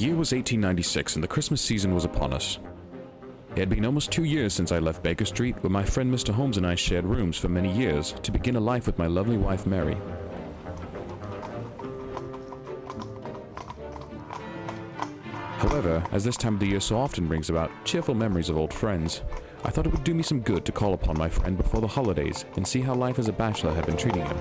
year was 1896 and the Christmas season was upon us. It had been almost 2 years since I left Baker Street, where my friend Mr. Holmes and I shared rooms for many years, to begin a life with my lovely wife Mary. However, as this time of the year so often brings about cheerful memories of old friends, I thought it would do me some good to call upon my friend before the holidays and see how life as a bachelor had been treating him.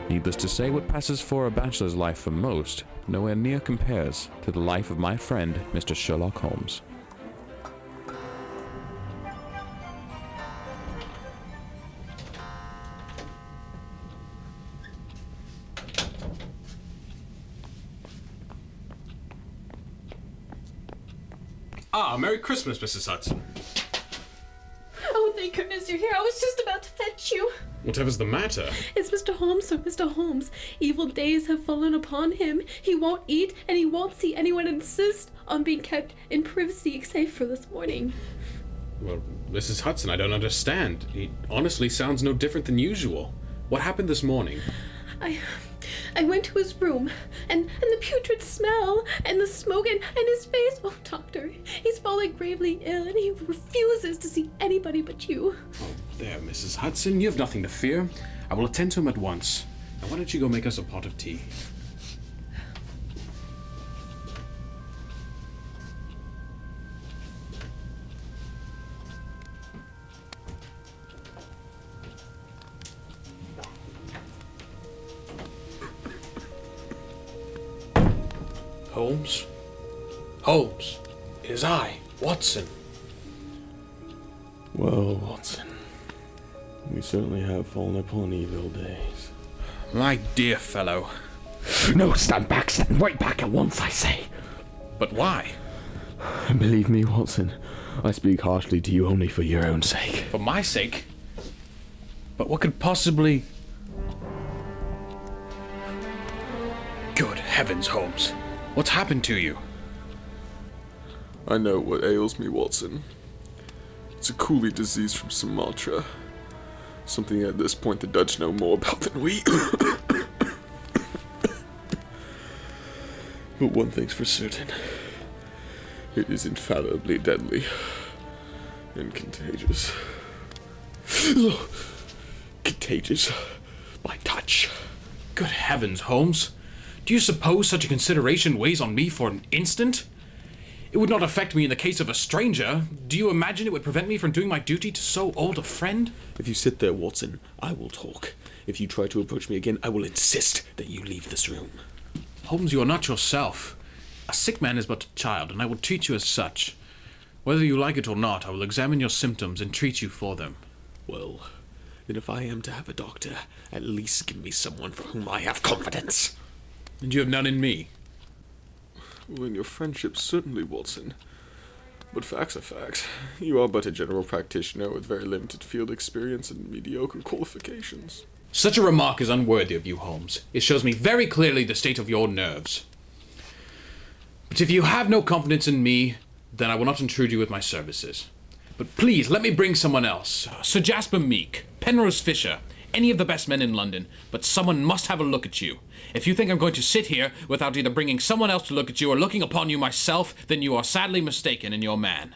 Needless to say, what passes for a bachelor's life for most nowhere near compares to the life of my friend, Mr. Sherlock Holmes. Ah, Merry Christmas, Mrs. Hudson. Oh, thank goodness you're here. I was just about to fetch you. Whatever's the matter? It's Mr. Holmes, sir, Mr. Holmes. Evil days have fallen upon him. He won't eat and he won't see anyone, insist on being kept in privacy save for this morning. Well, Mrs. Hudson, I don't understand. He honestly sounds no different than usual. What happened this morning? I went to his room, and the putrid smell, and the smoke, and his face. Oh, doctor, he's falling gravely ill, and he refuses to see anybody but you. Oh, there, Mrs. Hudson, you have nothing to fear. I will attend to him at once. Now, why don't you go make us a pot of tea? Holmes? Holmes, it is I, Watson. Well, Watson, we certainly have fallen upon evil days. My dear fellow. No, stand back, stand right back at once, I say. But why? Believe me, Watson, I speak harshly to you only for your own sake. For my sake? But what could possibly... Good heavens, Holmes. What's happened to you? I know what ails me, Watson. It's a coolie disease from Sumatra. Something at this point the Dutch know more about than we. But one thing's for certain. It is infallibly deadly. And contagious. Contagious by touch. Good heavens, Holmes. Do you suppose such a consideration weighs on me for an instant? It would not affect me in the case of a stranger. Do you imagine it would prevent me from doing my duty to so old a friend? If you sit there, Watson, I will talk. If you try to approach me again, I will insist that you leave this room. Holmes, you are not yourself. A sick man is but a child, and I will treat you as such. Whether you like it or not, I will examine your symptoms and treat you for them. Well, then if I am to have a doctor, at least give me someone for whom I have confidence. And you have none in me. Well, in your friendship, certainly, Watson. But facts are facts. You are but a general practitioner with very limited field experience and mediocre qualifications. Such a remark is unworthy of you, Holmes. It shows me very clearly the state of your nerves. But if you have no confidence in me, then I will not intrude you with my services. But please, let me bring someone else. Sir Jasper Meek, Penrose Fisher, any of the best men in London, but someone must have a look at you. If you think I'm going to sit here without either bringing someone else to look at you or looking upon you myself, then you are sadly mistaken in your man.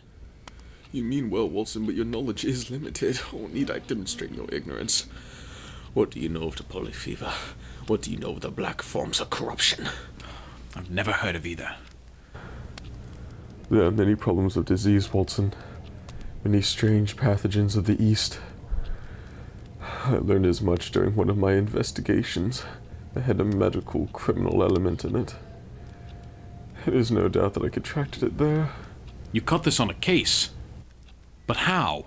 You mean well, Watson, but your knowledge is limited. Oh, need I demonstrate your ignorance? What do you know of the poly fever? What do you know of the black forms of corruption? I've never heard of either. There are many problems of disease, Watson. Many strange pathogens of the East. I learned as much during one of my investigations. It had a medical criminal element in it. There is no doubt that I contracted it there. You caught this on a case. But how?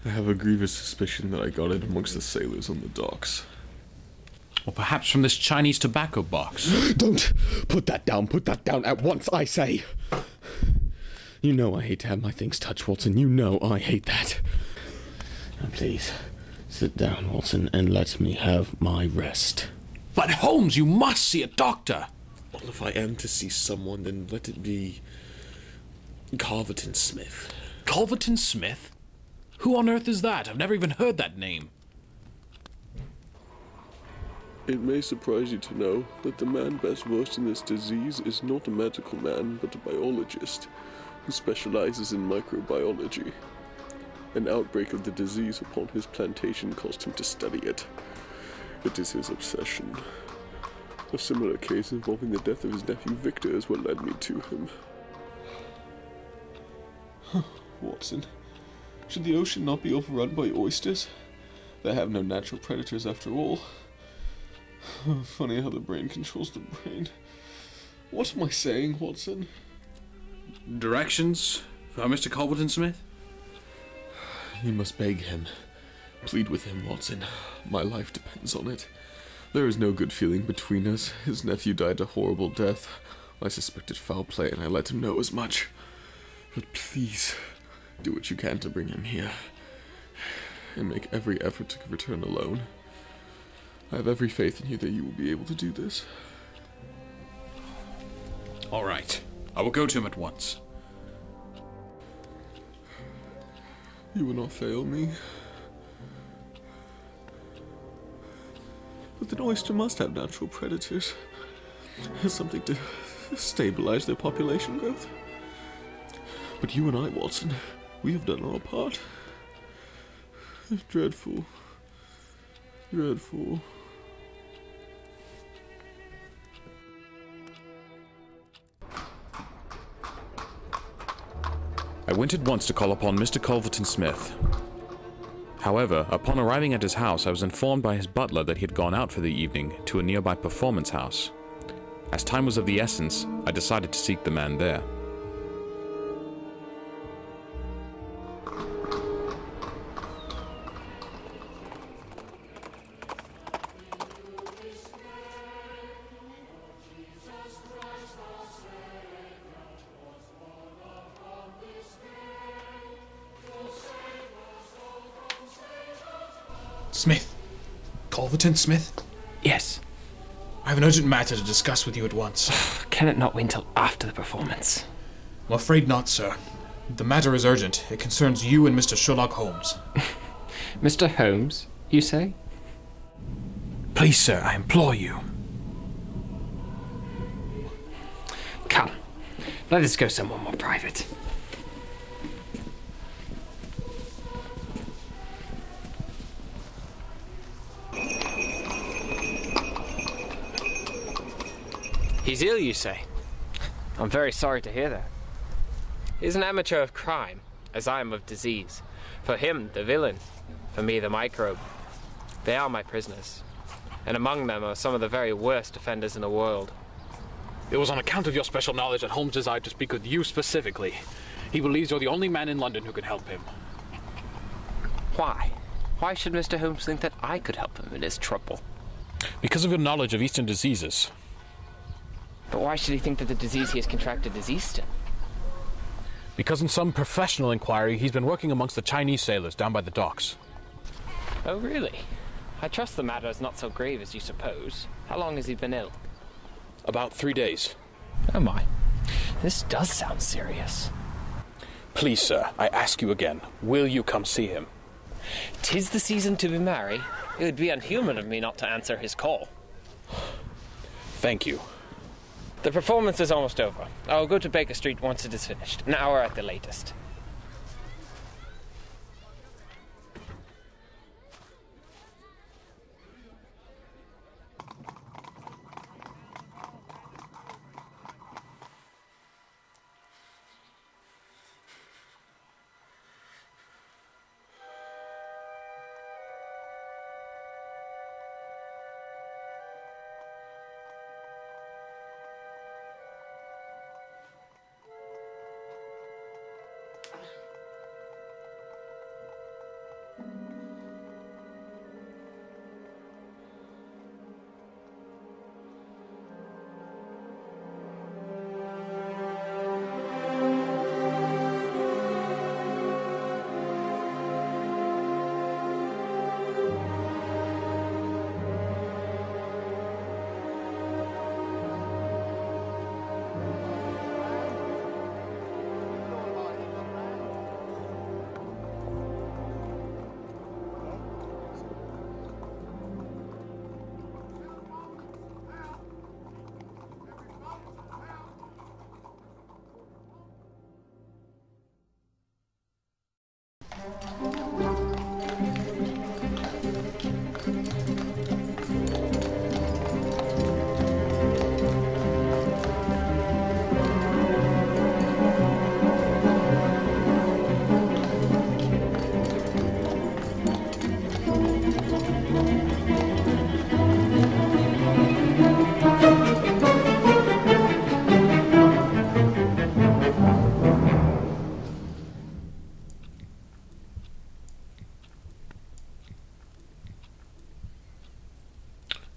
I have a grievous suspicion that I got it amongst the sailors on the docks. Or perhaps from this Chinese tobacco box. Don't put that down at once, I say. You know I hate to have my things touched, Watson. You know I hate that. Now please, sit down, Watson, and let me have my rest. But Holmes, you must see a doctor. Well, if I am to see someone, then let it be Calverton Smith. Calverton Smith? Who on earth is that? I've never even heard that name. It may surprise you to know that the man best versed in this disease is not a medical man, but a biologist who specializes in microbiology. An outbreak of the disease upon his plantation caused him to study it. It is his obsession. A similar case involving the death of his nephew Victor is what led me to him. Watson, should the ocean not be overrun by oysters? They have no natural predators after all. Funny how the brain controls the brain. What am I saying, Watson? Directions for Mr. Culverton-Smith? You must beg him. Plead with him, Watson. My life depends on it. There is no good feeling between us. His nephew died a horrible death. I suspected foul play, and I let him know as much. But please, do what you can to bring him here. And make every effort to return alone. I have every faith in you that you will be able to do this. All right. I will go to him at once. You will not fail me. But an oyster must have natural predators. Something to stabilize their population growth. But you and I, Watson, we have done our part. Dreadful. Dreadful. I went at once to call upon Mr. Culverton-Smith. However, upon arriving at his house, I was informed by his butler that he had gone out for the evening to a nearby performance house. As time was of the essence, I decided to seek the man there. Smith. Culverton-Smith? Yes. I have an urgent matter to discuss with you at once. Can it not wait until after the performance? I'm afraid not, sir. The matter is urgent. It concerns you and Mr. Sherlock Holmes. Mr. Holmes, you say? Please, sir, I implore you. Come, let us go somewhere more private. He's ill, you say? I'm very sorry to hear that. He's an amateur of crime, as I am of disease. For him, the villain. For me, the microbe. They are my prisoners. And among them are some of the very worst offenders in the world. It was on account of your special knowledge that Holmes desired to speak with you specifically. He believes you're the only man in London who can help him. Why? Why should Mr. Holmes think that I could help him in his trouble? Because of your knowledge of Eastern diseases. But why should he think that the disease he has contracted is Eastern? Because in some professional inquiry, he's been working amongst the Chinese sailors down by the docks. Oh, really? I trust the matter is not so grave as you suppose. How long has he been ill? About 3 days. Oh my. This does sound serious. Please, sir, I ask you again, will you come see him? 'Tis the season to be merry. It would be unhuman of me not to answer his call. Thank you. The performance is almost over. I'll go to Baker Street once it is finished. An hour at the latest.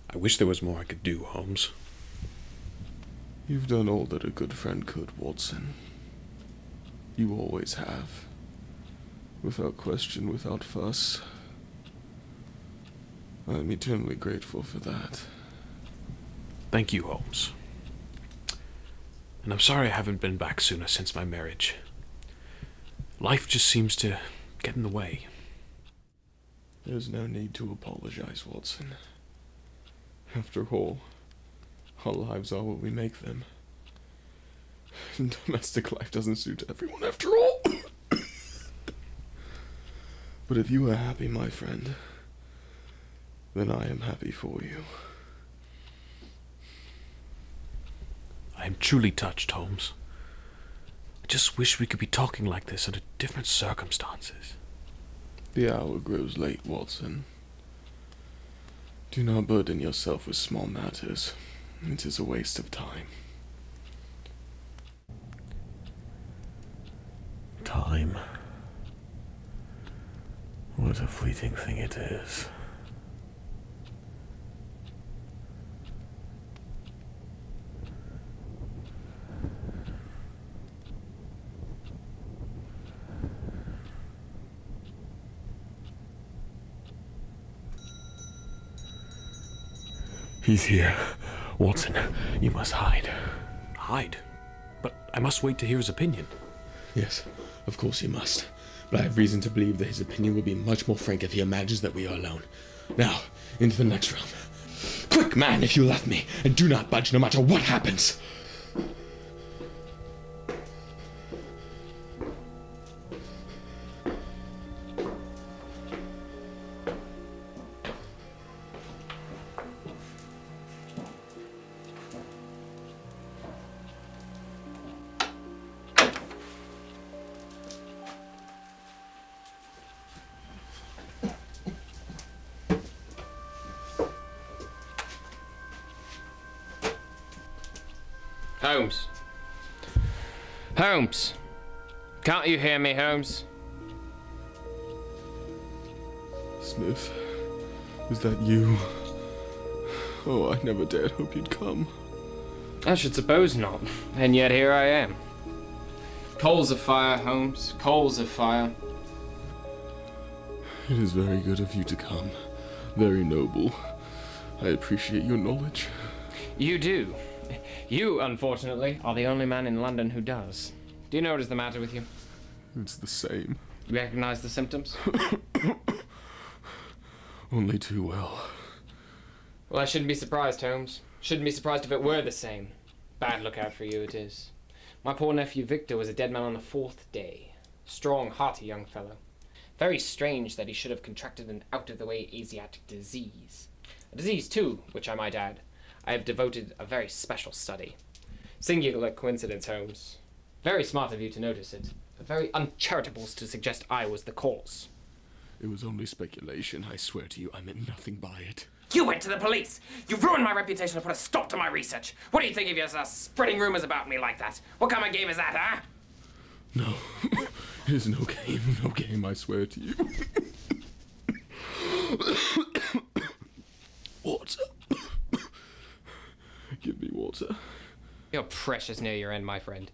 I wish there was more I could do, Holmes. You've done all that a good friend could, Watson. You always have. Without question, without fuss. I'm eternally grateful for that. Thank you, Holmes. And I'm sorry I haven't been back sooner since my marriage. Life just seems to get in the way. There's no need to apologize, Watson. After all, our lives are what we make them. Domestic life doesn't suit everyone after all. But if you are happy, my friend, then I am happy for you. I am truly touched, Holmes. I just wish we could be talking like this under different circumstances. The hour grows late, Watson. Do not burden yourself with small matters. It is a waste of time. Time. What a fleeting thing it is. He's here. Watson, you must hide. Hide? But I must wait to hear his opinion. Yes, of course you must. But I have reason to believe that his opinion will be much more frank if he imagines that we are alone. Now, into the next room. Quick, man, if you left me, and do not budge no matter what happens! Holmes. Holmes. Can't you hear me, Holmes? Smith, is that you? Oh, I never dared hope you'd come. I should suppose not. And yet here I am. Coals of fire, Holmes. Coals of fire. It is very good of you to come. Very noble. I appreciate your knowledge. You do. You, unfortunately, are the only man in London who does. Do you know what is the matter with you? It's the same. You recognize the symptoms? Only too well. Well, I shouldn't be surprised, Holmes. Shouldn't be surprised if it were the same. Bad lookout for you it is. My poor nephew Victor was a dead man on the 4th day. Strong, hearty young fellow. Very strange that he should have contracted an out-of-the-way Asiatic disease. A disease, too, which I might add, I have devoted a very special study. Singular coincidence, Holmes. Very smart of you to notice it, but very uncharitable to suggest I was the cause. It was only speculation. I swear to you, I meant nothing by it. You went to the police! You ruined my reputation and put a stop to my research! What do you think of yourself spreading rumors about me like that? What kind of game is that, huh? No. It is no game, I swear to you. Water. Give me water. You're precious near your end, my friend.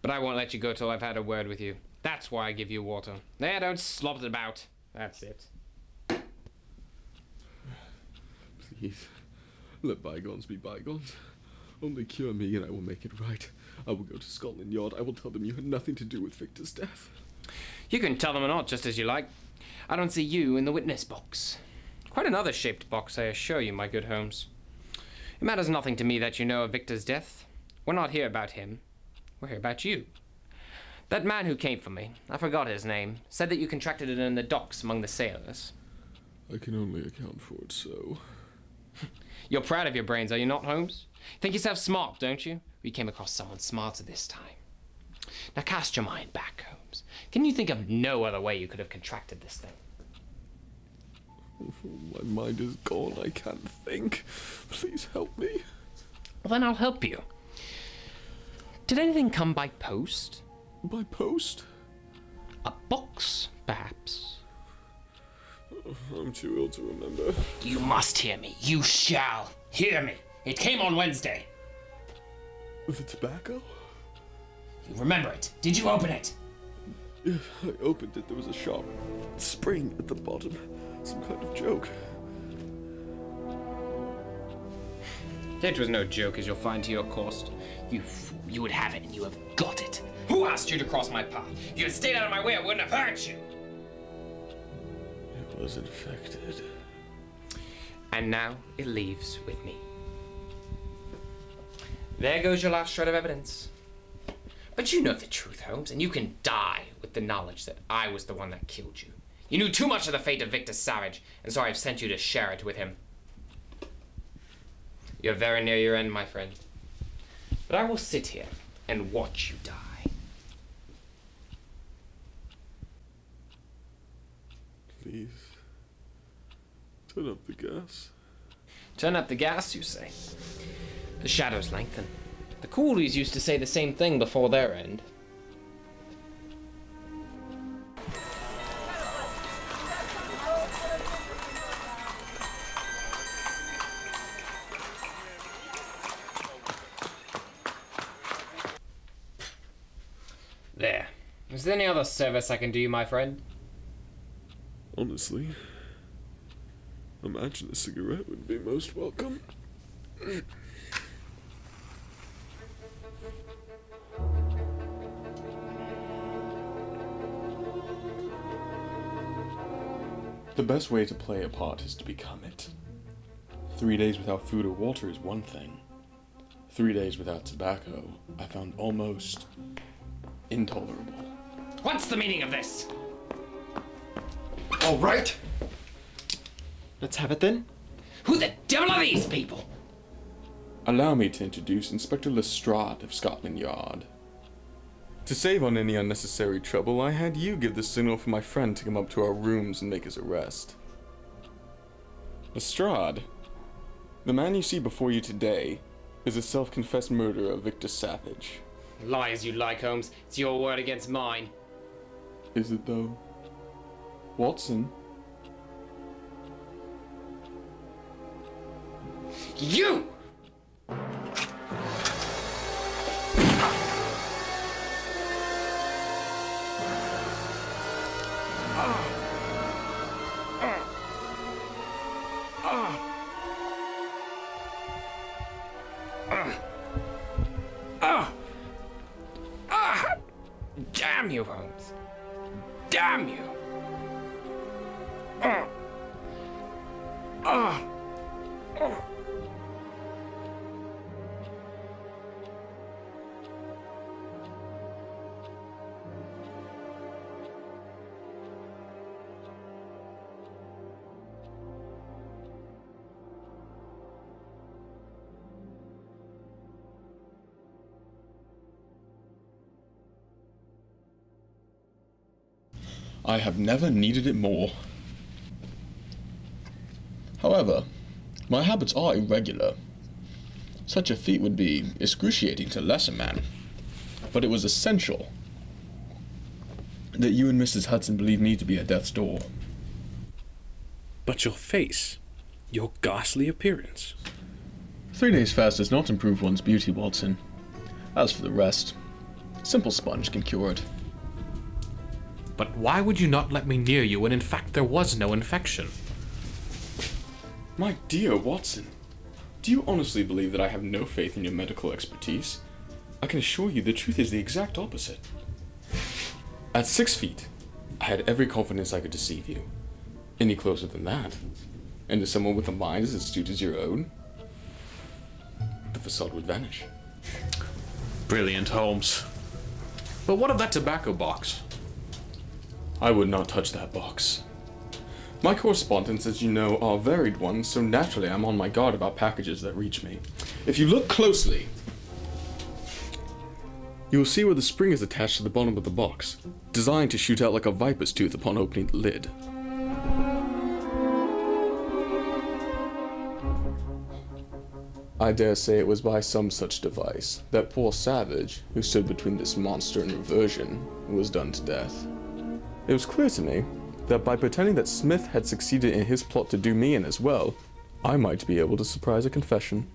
But I won't let you go till I've had a word with you. That's why I give you water. There, don't slop it about. That's it. Please, let bygones be bygones. Only cure me and I will make it right. I will go to Scotland Yard. I will tell them you had nothing to do with Victor's death. You can tell them or not, just as you like. I don't see you in the witness box. Quite another shaped box, I assure you, my good Holmes. It matters nothing to me that you know of Victor's death. We're not here about him. We're here about you. That man who came for me, I forgot his name, said that you contracted it in the docks among the sailors. I can only account for it so. You're proud of your brains, are you not, Holmes? Think yourself smart, don't you? We came across someone smarter this time. Now cast your mind back, Holmes. Can you think of no other way you could have contracted this thing? My mind is gone. I can't think. Please help me. Well, then I'll help you. Did anything come by post? By post? A box, perhaps? I'm too ill to remember. You must hear me. You shall hear me. It came on Wednesday. The tobacco? You remember it. Did you open it? If I opened it, there was a sharp spring at the bottom. Some kind of joke. It was no joke, as you'll find to your cost. You fool. You would have it, and you have got it. Who asked you to cross my path? If you had stayed out of my way, I wouldn't have hurt you. It was infected. And now it leaves with me. There goes your last shred of evidence. But you know the truth, Holmes, and you can die with the knowledge that I was the one that killed you. You knew too much of the fate of Victor Savage, and so I've sent you to share it with him. You're very near your end, my friend. But I will sit here and watch you die. Please. Turn up the gas. Turn up the gas, you say? The shadows lengthen. The coolies used to say the same thing before their end. There. Is there any other service I can do you, my friend? Honestly, imagine a cigarette would be most welcome. The best way to play a part is to become it. 3 days without food or water is one thing. 3 days without tobacco, I found almost intolerable. What's the meaning of this? All right. Let's have it then. Who the devil are these people? Allow me to introduce Inspector Lestrade of Scotland Yard. To save on any unnecessary trouble, I had you give the signal for my friend to come up to our rooms and make his arrest. Lestrade, the man you see before you today is a self-confessed murderer of Victor Savage. Lie as you like, Holmes. It's your word against mine. Is it though? Watson? You! Damn you, Holmes. Damn you. I have never needed it more. However, my habits are irregular. Such a feat would be excruciating to lesser man, but it was essential that you and Mrs. Hudson believe me to be at death's door. But your face, your ghastly appearance. 3 days fast does not improve one's beauty, Watson. As for the rest, simple sponge can cure it. But why would you not let me near you when in fact there was no infection? My dear Watson, do you honestly believe that I have no faith in your medical expertise? I can assure you the truth is the exact opposite. At 6 feet, I had every confidence I could deceive you. Any closer than that, and to someone with a mind as astute as your own, the facade would vanish. Brilliant, Holmes. But what of that tobacco box? I would not touch that box. My correspondence, as you know, are varied ones, so naturally I'm on my guard about packages that reach me. If you look closely, you will see where the spring is attached to the bottom of the box, designed to shoot out like a viper's tooth upon opening the lid. I dare say it was by some such device that poor Savage, who stood between this monster and reversion, was done to death. It was clear to me that by pretending that Smith had succeeded in his plot to do me in as well, I might be able to surprise a confession.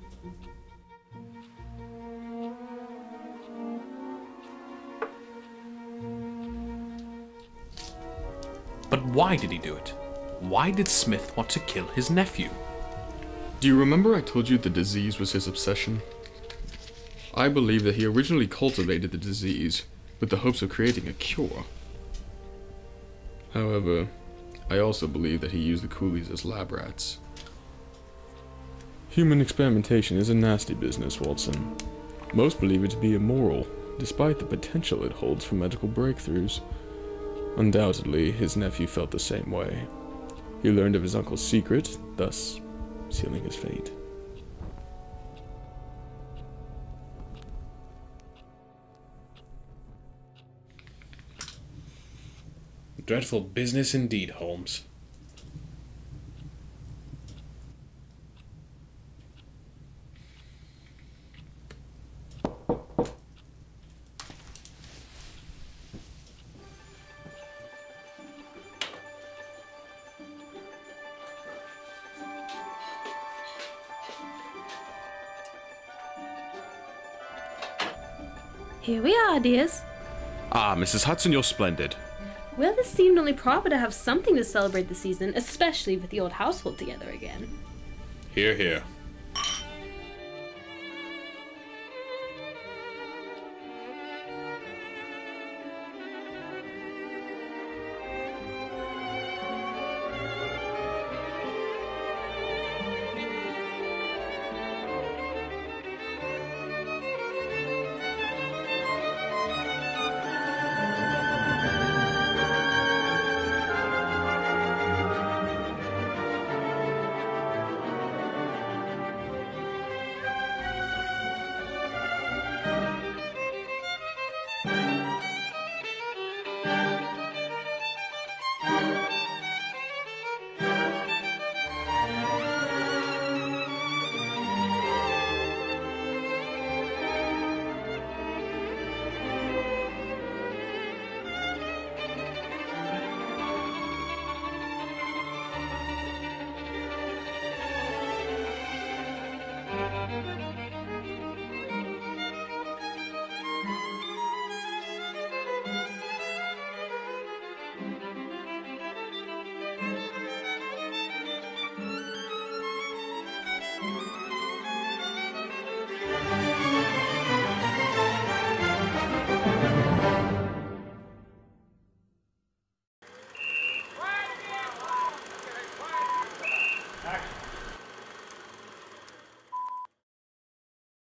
But why did he do it? Why did Smith want to kill his nephew? Do you remember I told you the disease was his obsession? I believe that he originally cultivated the disease with the hopes of creating a cure. However, I also believe that he used the coolies as lab rats. Human experimentation is a nasty business, Watson. Most believe it to be immoral, despite the potential it holds for medical breakthroughs. Undoubtedly, his nephew felt the same way. He learned of his uncle's secret, thus sealing his fate. Dreadful business indeed, Holmes. Here we are, dears. Ah, Mrs. Hudson, you're splendid. Well, this seemed only proper to have something to celebrate the season, especially with the old household together again. Hear, hear.